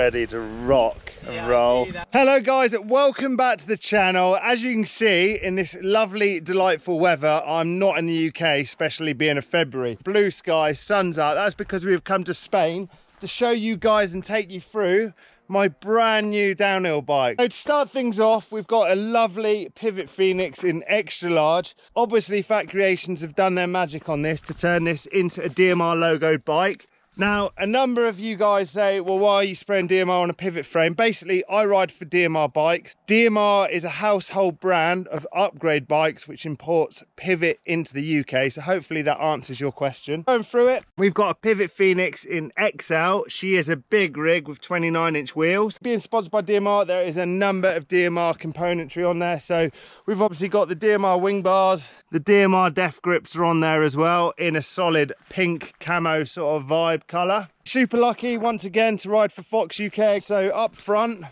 ready to rock and roll. Hello guys, welcome back to the channel. As you can see, in this lovely, delightful weather, I'm not in the UK, especially being a February. Blue sky, sun's out. That's because we've come to Spain to show you guys and take you through my brand new downhill bike. So to start things off, we've got a lovely Pivot Phoenix in extra large. Obviously, Fat Creations have done their magic on this to turn this into a DMR logoed bike. Now, a number of you guys say, well, why are you spraying DMR on a pivot frame? Basically, I ride for DMR bikes. DMR is a household brand of upgrade bikes which imports Pivot into the UK. So hopefully that answers your question. Going through it, we've got a Pivot Phoenix in XL. She is a big rig with 29-inch wheels. Being sponsored by DMR, there is a number of DMR componentry on there. So we've obviously got the DMR wing bars. The DMR def grips are on there as well in a solid pink camo sort of vibe colour. Super lucky once again to ride for Fox UK. So up front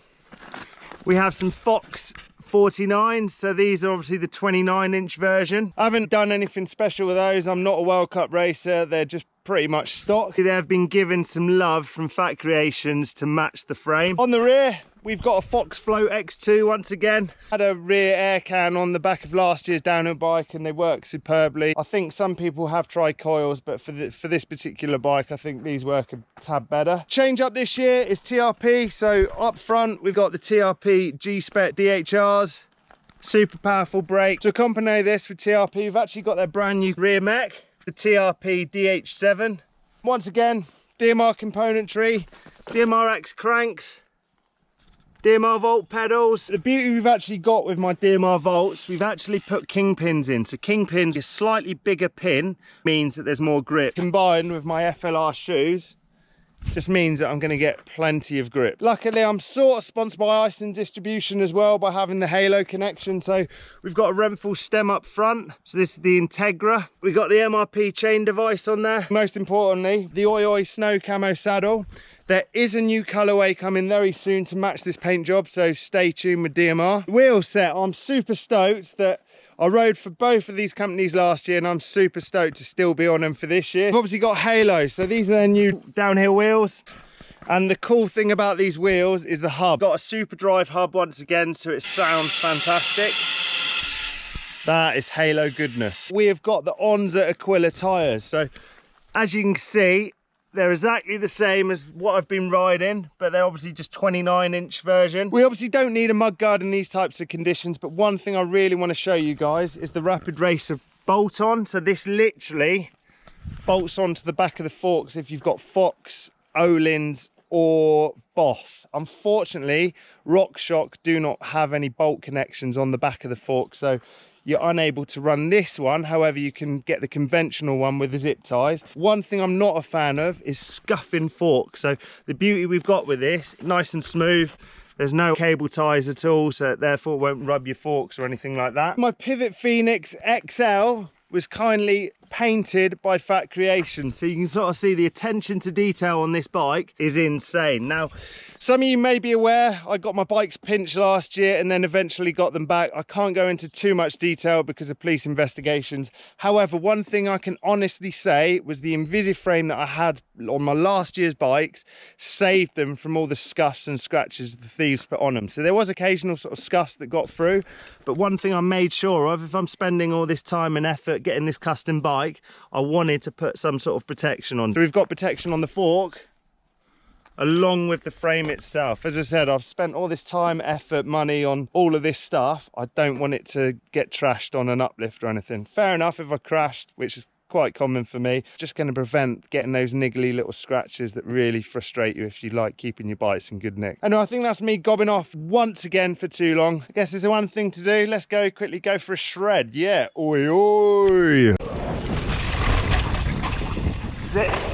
we have some Fox 49s. So these are obviously the 29-inch version. I haven't done anything special with those. I'm not a World Cup racer. They're just pretty much stock. They have been given some love from Fat Creations to match the frame. On the rear, we've got a Fox Float X2 once again. Had a rear air can on the back of last year's downhill bike and they work superbly. I think some people have tried coils, but for this particular bike, I think these work a tad better. Change up this year is TRP. So up front, we've got the TRP G-Spec DHRs. Super powerful brake. To accompany this with TRP, we've actually got their brand new rear mech, the TRP DH7. Once again, DMR componentry, DMR X cranks, DMR Volt pedals. The beauty we've actually got with my DMR Volts, we've actually put kingpins in. So kingpins, a slightly bigger pin, means that there's more grip. Combined with my FLR shoes, just means that I'm going to get plenty of grip. Luckily, I'm sort of sponsored by Ice and Distribution as well by having the Halo connection. So we've got a Renthal stem up front. So this is the Integra. We've got the MRP chain device on there. Most importantly, the Oi Oi Snow Camo saddle. There is a new colourway coming very soon to match this paint job, so stay tuned with DMR. Wheel set, I'm super stoked that I rode for both of these companies last year and I'm super stoked to still be on them for this year. I've obviously got Halo, so these are their new downhill wheels. And the cool thing about these wheels is the hub. Got a Super Drive hub once again, so it sounds fantastic. That is Halo goodness. We have got the Onza Aquila tyres, so as you can see, they're exactly the same as what I've been riding, but they're obviously just 29-inch version. We obviously don't need a mudguard in these types of conditions, but one thing I really want to show you guys is the Rapid Racer bolt on. So this literally bolts onto the back of the forks if you've got Fox, Öhlins or Boss. Unfortunately, RockShox do not have any bolt connections on the back of the fork, so you're unable to run this one. However, you can get the conventional one with the zip ties. One thing I'm not a fan of is scuffing forks. So the beauty we've got with this, nice and smooth. There's no cable ties at all, so therefore it won't rub your forks or anything like that. My Pivot Phoenix XL was kindly painted by Fat Creations, so you can sort of see the attention to detail on this bike is insane. Now, some of you may be aware I got my bikes pinched last year and then eventually got them back. I can't go into too much detail because of police investigations. However, one thing I can honestly say was the Invisiframe that I had on my last year's bikes saved them from all the scuffs and scratches the thieves put on them. So there was occasional sort of scuffs that got through, but one thing I made sure of, if I'm spending all this time and effort getting this custom bike, I wanted to put some sort of protection on. So we've got protection on the fork along with the frame itself. As I said, I've spent all this time, effort, money on all of this stuff. I don't want it to get trashed on an uplift or anything. Fair enough if I crashed, which is quite common for me. Just going to prevent getting those niggly little scratches that really frustrate you if you like keeping your bikes in good nick. And I think that's me gobbing off once again for too long. I guess there's one thing to do. Let's go quickly go for a shred. Yeah, oi oi. That's it.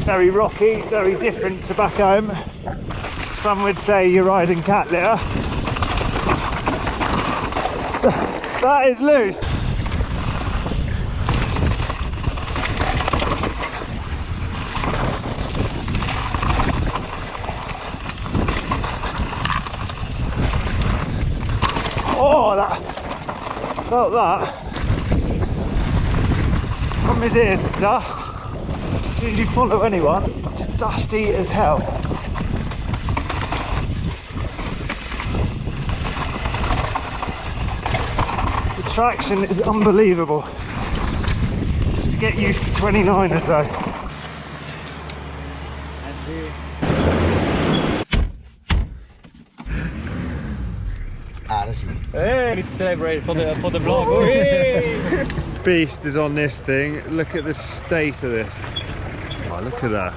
Very rocky, very different to back home. some would say you're riding cat litter. That is loose. Oh, that felt that. From his ears, the dust. As soon as you follow anyone, it's dusty as hell. The traction is unbelievable. Just to get used to 29ers though. I see. Hey, let's celebrate for the vlog. Hey! Beast is on this thing. Look at the state of this. Oh, look at that.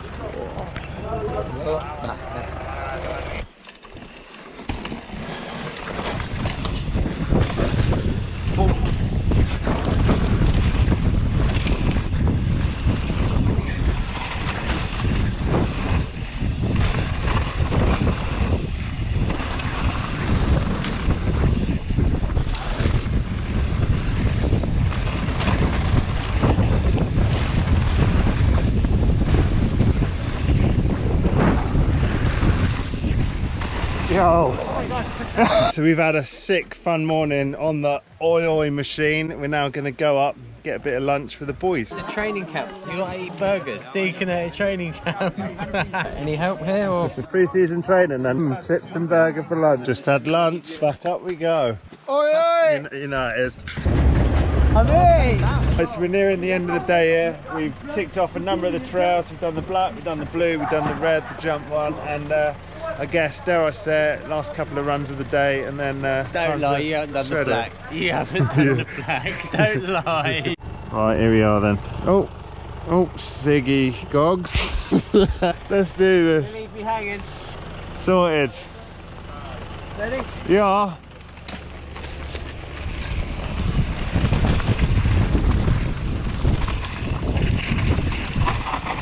Yo. So we've had a sick fun morning on the oi machine. We're now going to go up, get a bit of lunch for the boys. It's a training camp. You got to eat burgers. Deakin at a training camp. Any help here or? Pre-season training then. Chips and burger for lunch. Just had lunch. Back up we go. Oi, oi! You know it is. Hey! So we're nearing the end of the day here. We've ticked off a number of the trails. We've done the black, we've done the blue, we've done the red, the jump one, and I guess, dare I say it, last couple of runs of the day, and then Don't lie, you haven't done the black. You haven't done the black, don't lie. Right, here we are then. Oh, Siggy Gogs. Let's do this. Leave me hanging. Sorted. Ready? Yeah.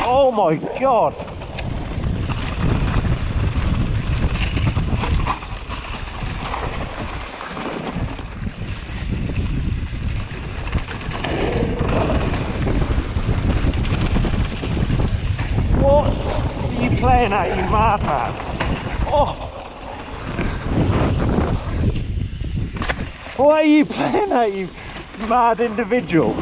Oh my God. What are you playing at, you madman? Oh! What are you playing at, you mad individual?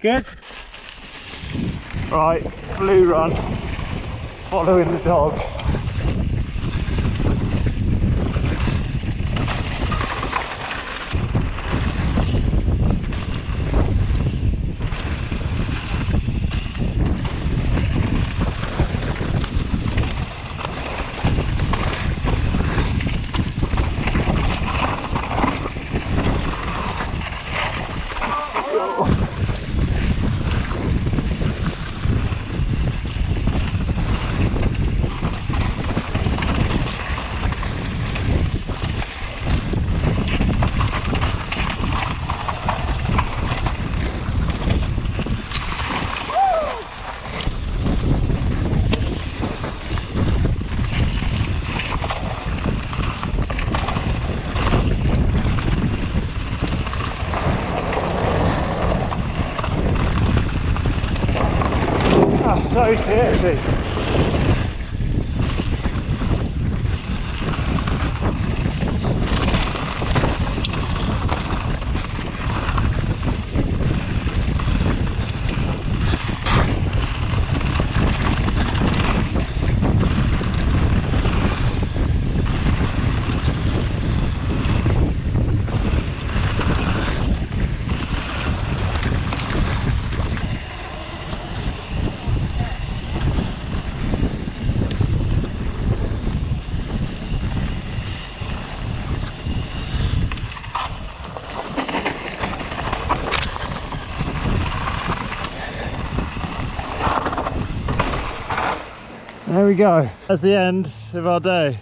Good. Right, blue run, following the dog. So seriously. There we go. That's the end of our day.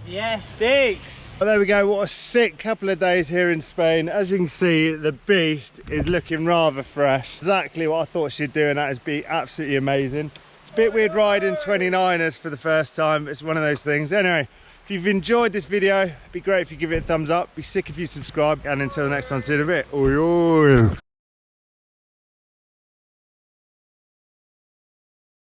Yes, Dix. Well, there we go. What a sick couple of days here in Spain. As you can see, the beast is looking rather fresh. Exactly what I thought she'd do, and that is be absolutely amazing. It's a bit weird riding 29ers for the first time, but it's one of those things. Anyway, if you've enjoyed this video, it'd be great if you give it a thumbs up. Be sick if you subscribe, and until the next one, see you in a bit. Oi, oi.